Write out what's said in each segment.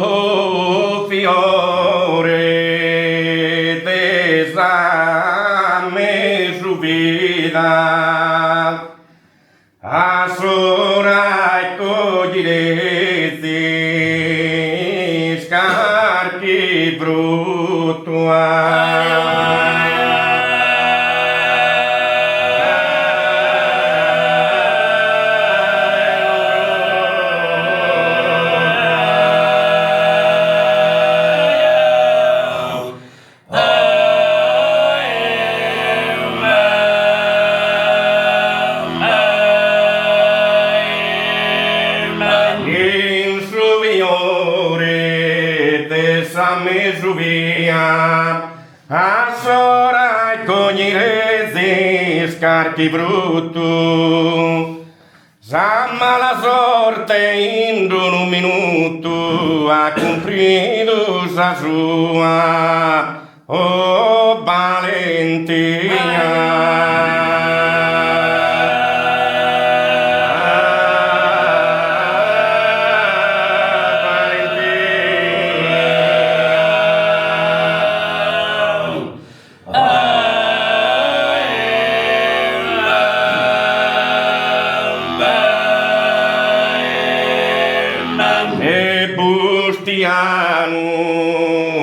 Oh, fiore d'esame su vida, a sorai coglieresti scarchi bruttuali. Me subia a sora e cogniresi scarchi brutto, zamma la sorte in un minuto ha comprido sa sua oh valentia. E Bustiano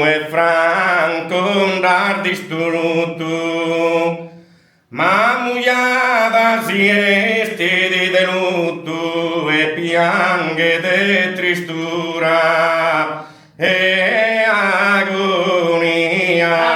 e Franco andar distrutto, ma mugliada si este de lutto e piange de tristura e agonia.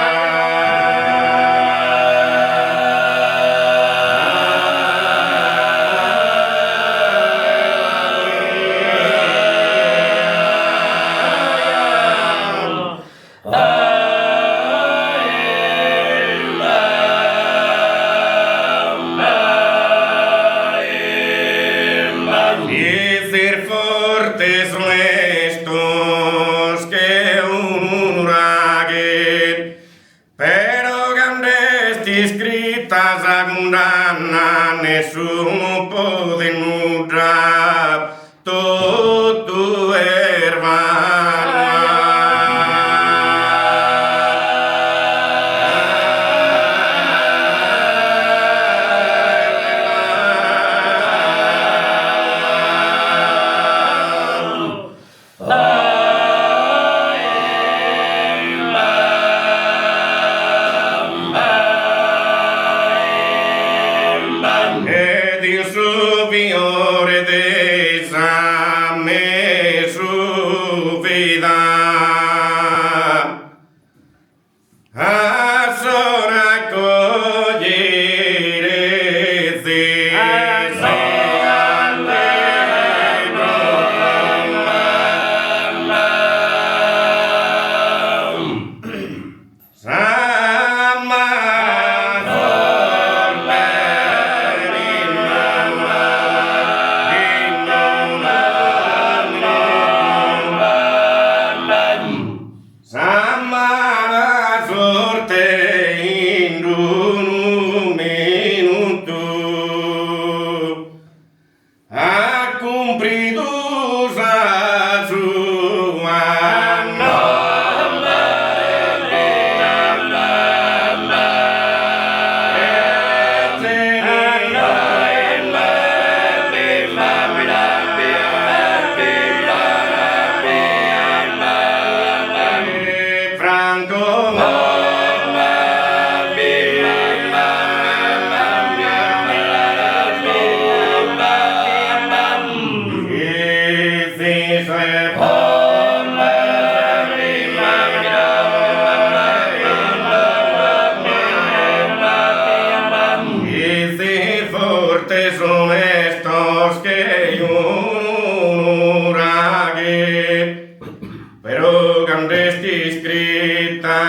Ser fortes honestos que un uraghe, pero grandesti scritas agundanna, nessuno può denudrar tutto ervano. Ed il suo fiore d'esame su vida a sora coglieresti la sorte in un minuto ha comprido sa sua fortes honestos que un uraghe, pero grandesti scritta